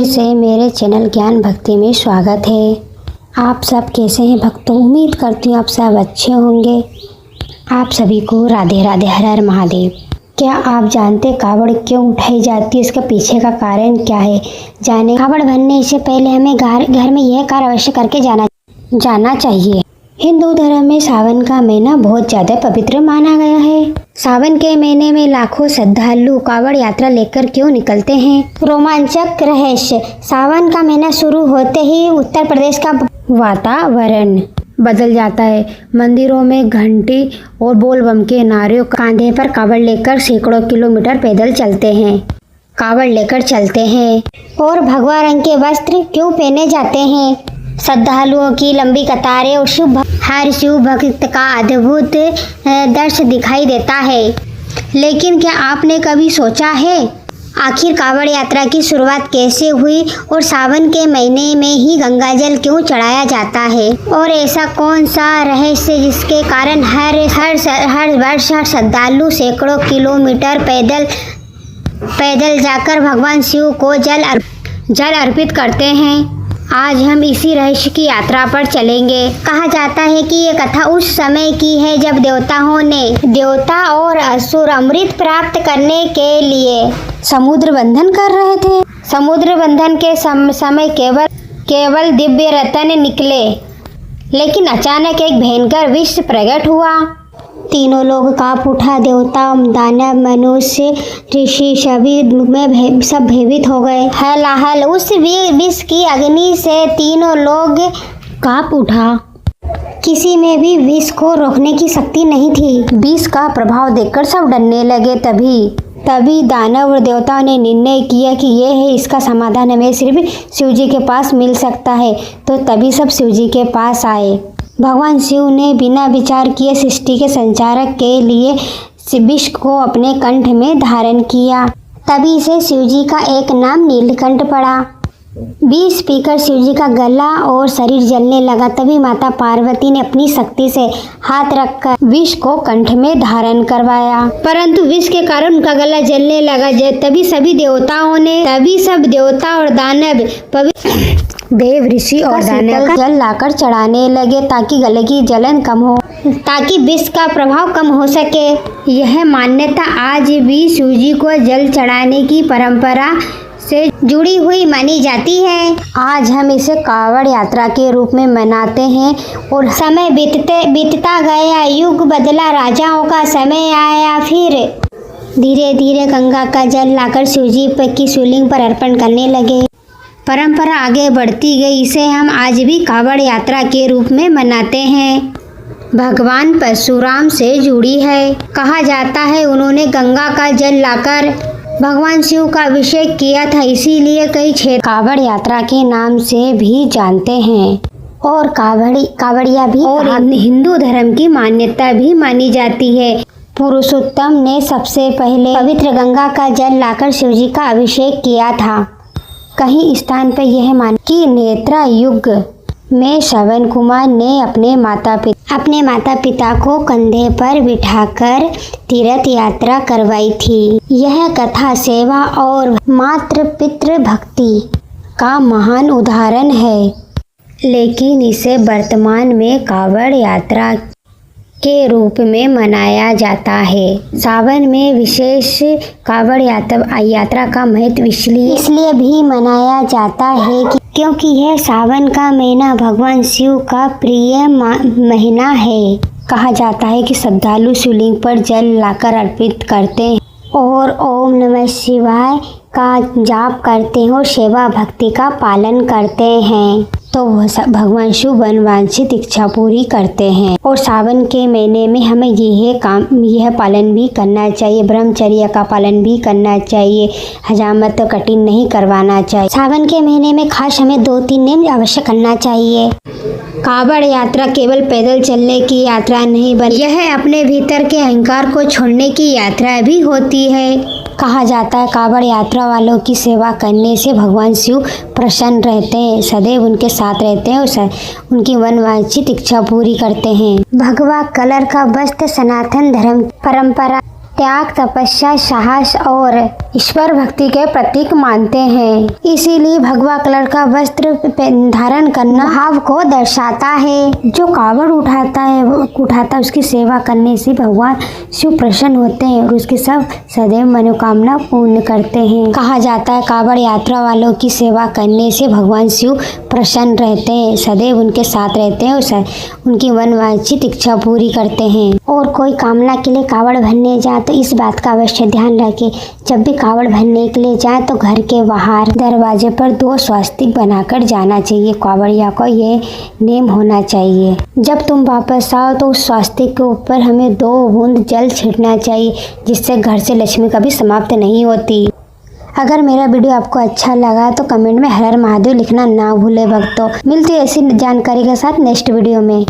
से मेरे चैनल ज्ञान भक्ति में स्वागत है। आप सब कैसे हैं भक्तों? उम्मीद करती हूँ आप सब अच्छे होंगे। आप सभी को राधे राधे, हर हर महादेव। क्या आप जानते कावड़ क्यों उठाई जाती है? इसका पीछे का कारण क्या है? जाने। कावड़ भरने से पहले हमें घर में यह कार्य अवश्य करके जाना चाहिए। हिंदू धर्म में सावन का महीना बहुत ज्यादा पवित्र माना गया है। सावन के महीने में लाखों श्रद्धालु कावड़ यात्रा लेकर क्यों निकलते हैं? रोमांचक रहस्य। सावन का महीना शुरू होते ही उत्तर प्रदेश का वातावरण बदल जाता है। मंदिरों में घंटी और बोल बम के नारों, कांधे पर कावड़ लेकर सैकड़ों किलोमीटर पैदल चलते हैं। कावड़ लेकर चलते हैं। और भगवा रंग के वस्त्र क्यों पहने जाते हैं? श्रद्धालुओं की लंबी कतारें और हर शिव भक्त का अद्भुत दृश्य दिखाई देता है। लेकिन क्या आपने कभी सोचा है आखिर कावड़ यात्रा की शुरुआत कैसे हुई और सावन के महीने में ही गंगा जल क्यों चढ़ाया जाता है? और ऐसा कौन सा रहस्य जिसके कारण हर वर्ष श्रद्धालु सैकड़ों किलोमीटर पैदल जाकर भगवान शिव को जल अर्पित करते हैं? आज हम इसी रहस्य की यात्रा पर चलेंगे। कहा जाता है कि ये कथा उस समय की है जब देवता और असुर अमृत प्राप्त करने के लिए समुद्र बंधन कर रहे थे। समुद्र बंधन के समय केवल दिव्य रत्न निकले, लेकिन अचानक एक भयंकर विष प्रकट हुआ। तीनों लोग कांप उठा। देवता, दानव, मनुष्य, ऋषि सभी में सब भयभीत हो गए। हलाहल उस विष की अग्नि से तीनों लोग कांप उठा। किसी में भी विष को रोकने की शक्ति नहीं थी। विष का प्रभाव देखकर सब डरने लगे। तभी दानव और देवताओं ने निर्णय किया कि यह है, इसका समाधान हमें सिर्फ शिवजी के पास मिल सकता है। तो तभी सब शिवजी के पास आए। भगवान शिव ने बिना विचार किए सृष्टि के संचारक के लिए विष को अपने कंठ में धारण किया। तभी से शिवजी का एक नाम नीलकंठ पड़ा। विष पीकर शिवजी का गला और शरीर जलने लगा। तभी माता पार्वती ने अपनी शक्ति से हाथ रखकर विष को कंठ में धारण करवाया, परंतु विष के कारण उनका गला जलने लगा। तभी सब देवता और दानव, देव, ऋषि और दानव जल लाकर चढ़ाने लगे ताकि गले की जलन कम हो, ताकि विष का प्रभाव कम हो सके। यह मान्यता आज भी शिवजी को जल चढ़ाने की परंपरा से जुड़ी हुई मानी जाती है। आज हम इसे कावड़ यात्रा के रूप में मनाते हैं और समय बीतता गया, युग बदला, राजाओं का समय आया, फिर धीरे धीरे गंगा का जल लाकर शिवजी की शिवलिंग पर अर्पण करने लगे। परंपरा आगे बढ़ती गई। इसे हम आज भी कावड़ यात्रा के रूप में मनाते हैं। भगवान परशुराम से जुड़ी है। कहा जाता है उन्होंने गंगा का जल लाकर भगवान शिव का अभिषेक किया था, इसीलिए कई क्षेत्र कावड़ यात्रा के नाम से भी जानते हैं। और कावड़िया भी और हिंदू धर्म की मान्यता भी मानी जाती है। पुरुषोत्तम ने सबसे पहले पवित्र गंगा का जल लाकर शिवजी का अभिषेक किया था। कहीं स्थान पर यह मान कि नेत्रा युग में श्रवण कुमार ने अपने माता पिता को कंधे पर बिठाकर तीर्थ यात्रा करवाई थी। यह कथा सेवा और मातृ पितृ भक्ति का महान उदाहरण है, लेकिन इसे वर्तमान में कावड़ यात्रा के रूप में मनाया जाता है। सावन में विशेष कावड़ यात्रा का महत्व इसलिए भी मनाया जाता है क्योंकि यह सावन का महीना भगवान शिव का प्रिय महीना है। कहा जाता है कि श्रद्धालु शिवलिंग पर जल लाकर अर्पित करते हैं और ओम नमः शिवाय का जाप करते हैं और सेवा भक्ति का पालन करते हैं, तो भगवान शिव मनवांछित इच्छा पूरी करते हैं। और सावन के महीने में हमें यह पालन भी करना चाहिए, ब्रह्मचर्य का पालन भी करना चाहिए, हजामत कठिन नहीं करवाना चाहिए। सावन के महीने में खास हमें 2-3 नियम अवश्य करना चाहिए। कावड़ यात्रा केवल पैदल चलने की यात्रा नहीं, बल्कि यह अपने भीतर के अहंकार को छोड़ने की यात्रा भी होती है। कहा जाता है कावड़ यात्रा वालों की सेवा करने से भगवान शिव प्रसन्न रहते हैं, सदैव उनके साथ रहते हैं और उनकी मनवांछित इच्छा पूरी करते हैं। भगवा कलर का वस्त्र सनातन धर्म परंपरा त्याग, तपस्या, साहस और ईश्वर भक्ति के प्रतीक मानते हैं। इसीलिए भगवा कलर का वस्त्र धारण करना भाव को दर्शाता है। जो कावड़ उठाता उसकी सेवा करने से भगवान शिव प्रसन्न होते हैं और उसकी सब सदैव मनोकामना पूर्ण करते हैं। कहा जाता है कावड़ यात्रा वालों की सेवा करने से भगवान शिव प्रसन्न रहते हैं, सदैव उनके साथ रहते हैं और उनकी मनवांछित इच्छा पूरी करते हैं। और कोई कामना के लिए कावड़ भरने जाए तो इस बात का अवश्य ध्यान रखें, जब भी कावड़ भरने के लिए जाए तो घर के बाहर दरवाजे पर 2 स्वास्तिक बनाकर जाना चाहिए। कावड़िया को ये नेम होना चाहिए। जब तुम वापस आओ तो उस स्वास्तिक के ऊपर हमें 2 बूंद जल छिड़कना चाहिए, जिससे घर से लक्ष्मी कभी समाप्त नहीं होती। अगर मेरा वीडियो आपको अच्छा लगा तो कमेंट में हर हर महादेव लिखना ना भूले भक्तों। मिलती है ऐसी जानकारी के साथ नेक्स्ट वीडियो में।